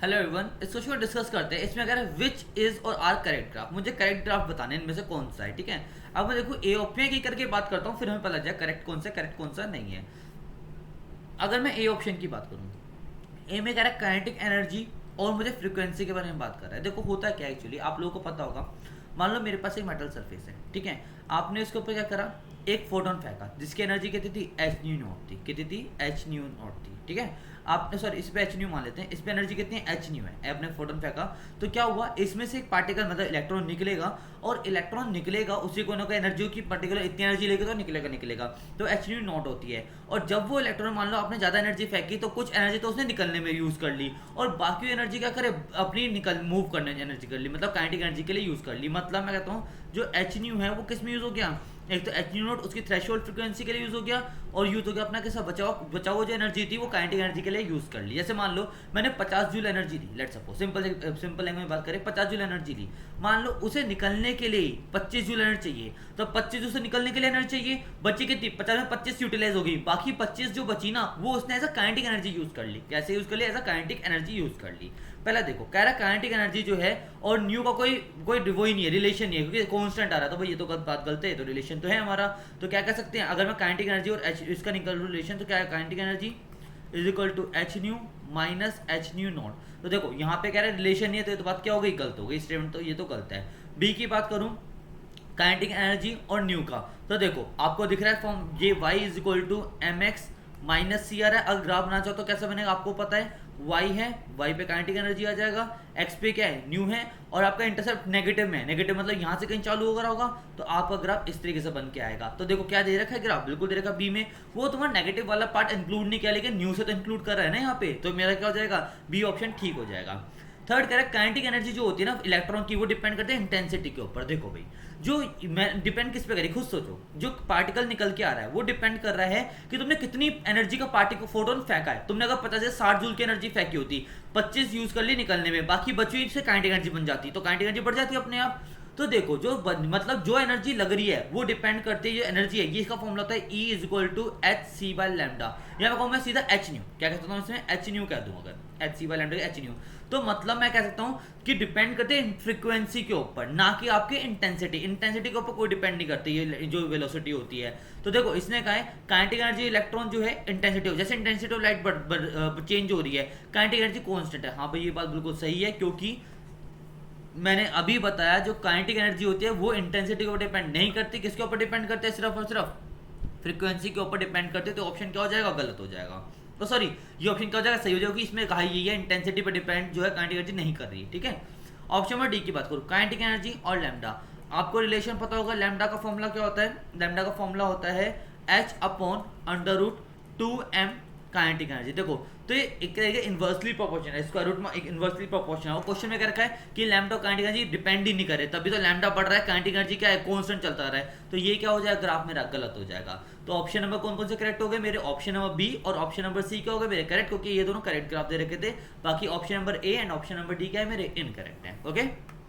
Hello everyone, इस question को discuss करते हैं। इसमें अगर है विच इज और आर करेक्ट ग्राफ, मुझे करेक्ट ग्राफ बताने इनमें से कौन सा है। ठीक है, अब मैं देखो ए ऑप्शन की करके बात करता हूँ, फिर हमें पता जाए करेक्ट कौन सा नहीं है। अगर मैं ए ऑप्शन की बात करूँ, ए में कह रहा है काइनेटिक एनर्जी और मुझे फ्रीक्वेंसी के बारे में बात कर रहा है। देखो होता क्या है एक्चुअली, आप लोगों को पता होगा। मान लो मेरे पास एक मेटल सरफेस है, ठीक है। आपने उसके ऊपर क्या करा, एक फोटोन फेंका जिसकी एनर्जी कितनी थी, एच न्यू नॉट थी। कितनी थी, एच न्यू नॉट थी। ठीक है, आपने सॉरी इस पे एच न्यू मान लेते हैं, इस पे एनर्जी कितनी है, एच न्यू है। आपने फोटोन फेंका तो क्या हुआ, इसमें से एक पार्टिकल मतलब इलेक्ट्रॉन निकलेगा, और इलेक्ट्रॉन निकलेगा उसी को का एनर्जी की पर्टिकुलर इतनी एनर्जी लेके तो निकलेगा तो एच न्यू नॉट होती है। और जब वो इलेक्ट्रॉन मान लो आपने ज़्यादा एनर्जी फेंकी तो कुछ एनर्जी तो उसने निकलने में यूज़ कर ली, और बाकी एनर्जी क्या करे, अपनी निकल मूव करने एनर्जी कर ली, मतलब काइनेटिक एनर्जी के लिए यूज़ कर ली। मतलब मैं कहता हूँ जो एच न्यू है वो किस में यूज़ हो गया, एक तो एच न्यू नॉट उसकी थ्रेशोल्ड फ्रीक्वेंसी के लिए यूज़ हो गया, और यूज हो गया अपना कैसा बचाओ जो एनर्जी थी वो काइनेटिक एनर्जी के लिए यूज़ कर ली। जैसे मान लो मैंने 50 जूल एनर्जी ली, लेट्स सपोज सिंपल लैंग्वेज में बात करें, 50 जूल एनर्जी ली। मान लो उसे निकलने के लिए 25 जूल एनर्जी चाहिए, तो 25 जूल से निकलने के लिए एनर्जी चाहिए, बची कितनी, 50 में 25 यूटिलाइज हो गई, बाकी 25 जो बची ना वो उसने as a kinetic energy use कर ली। कैसे यूज कर ली, as a kinetic energy use कर ली। पहला देखो कह रहा है काइनेटिक एनर्जी जो है और न्यू का कोई कोई वो ही नहीं है, रिलेशन नहीं है, क्योंकि कांस्टेंट आ रहा है, तो भाई ये तो बात गलत है, तो रिलेशन तो है हमारा। तो क्या कह सकते हैं, अगर मैं काइनेटिक एनर्जी और एच इसका निकल रिलेशन, तो क्या है, kinetic energy is equal to h nu minus h nu naught. तो देखो यहाँ पे कह रहा है रिलेशन नहीं है, तो ये तो बात क्या हो गई, गलत हो गई स्टेटमेंट, तो ये तो गलत है। बी की बात करूँ, काइनेटिक एनर्जी और न्यू का, तो देखो आपको दिख रहा है फॉर्म, ये y is equal to m x minus c r है। अगर ग्राफ बनाना चाहो तो कैसे बनेगा, आपको पता है y है, y पे काइनेटिक एनर्जी आ जाएगा, x पे क्या है, न्यू है, और आपका इंटरसेप्ट नेगेटिव में है, नेगेटिव मतलब यहाँ से कहीं चालू हो रहा होगा, तो आपका ग्राफ इस तरीके से बन के आएगा। तो देखो क्या दे रखा है ग्राफ, बिल्कुल दे रखा है बी में, वो तुम्हारा नेगेटिव वाला पार्ट इंक्लूड नहीं किया, लेकिन न्यू से तो इंक्लूड कर रहा है ना यहाँ पे, तो मेरा क्या हो जाएगा, बी ऑप्शन ठीक हो जाएगा। थर्ड कह रहा है काइनेटिक एनर्जी जो होती है ना इलेक्ट्रॉन की, वो डिपेंड करते हैं इंटेंसिटी के ऊपर। देखो भाई जो डिपेंड किस पे करी, खुद सोचो, जो पार्टिकल निकल के आ रहा है वो डिपेंड कर रहा है कि तुमने कितनी एनर्जी का पार्टिकल फोटोन फेंका है। तुमने अगर 50 से 60 जूल की एनर्जी फेंकी होती, 25 यूज कर ली निकलने में, बाकी बची से काइनेटिक एनर्जी बन जाती, तो काइनेटिक एनर्जी बढ़ जाती है अपने आप। तो देखो जो मतलब जो एनर्जी लग रही है वो डिपेंड करती है, जो एनर्जी है, ये इसका फॉर्मूला होता है E is equal to h c by lambda, या मैं कहूँ मैं सीधा एच न्यू क्या कह सकता हूँ, इसमें एच न्यू कह दूँ, अगर h c by lambda h nu, तो मतलब मैं कह सकता हूँ कि डिपेंड करते हैं फ्रीक्वेंसी के ऊपर, ना कि आपके इंटेंसिटी के ऊपर कोई डिपेंड नहीं करती ये जो वेलोसिटी होती है। तो देखो इसने कहा है काइनेटिक एनर्जी इलेक्ट्रॉन जो है इंटेंसिटी हो, जैसे इंटेंसिटी ऑफ लाइट चेंज हो रही है, काइनेटिक एनर्जी कांस्टेंट है। हाँ भाई ये बात बिल्कुल सही है, क्योंकि मैंने अभी बताया जो काइनेटिक एनर्जी होती है वो इंटेंसिटी के ऊपर डिपेंड नहीं करती, किसके ऊपर डिपेंड करते हैं, सिर्फ और सिर्फ फ्रीक्वेंसी के ऊपर डिपेंड करते हैं। तो ऑप्शन क्या हो जाएगा, गलत हो जाएगा। तो सॉरी ये ऑप्शन क्या हो जाएगा, सही हो जाएगा, इसमें कहा यही है इंटेंसिटी पर डिपेंड जो है काइनेटिक एनर्जी नहीं कर रही है। ठीक है, ऑप्शन नंबर डी की बात करूँ, काइनेटिक एनर्जी और लैम्डा। आपको रिलेशन पता होगा, लैम्डा का फॉर्मूला क्या होता है, लैम्डा का फॉर्मूला होता है h upon under root 2m kinetic energy. देखो तो ये एक तरह के इन्वर्सली प्रोपोर्शनल है, स्क्वायर रूट में एक इन्वर्सली प्रोपोर्शनल है। और क्वेश्चन में क्या रखा है कि लैम्डा काइनेटिक एनर्जी डिपेंड ही नहीं करे, तभी तो लैम्डा बढ़ रहा है, काइनेटिक एनर्जी क्या है, कांस्टेंट चलता रहा है। तो ये क्या हो जाएगा, ग्राफ मेरा गलत हो जाएगा। तो ऑप्शन नंबर कौन कौन से करेक्ट हो गए मेरे, ऑप्शन नंबर बी और ऑप्शन नंबर सी क्या हो गए मेरे करेक्ट, क्योंकि ये दोनों करेक्ट ग्राफ दे रखे थे। बाकी option number A and option number D क्या है मेरे इनकरेक्ट है। ओके।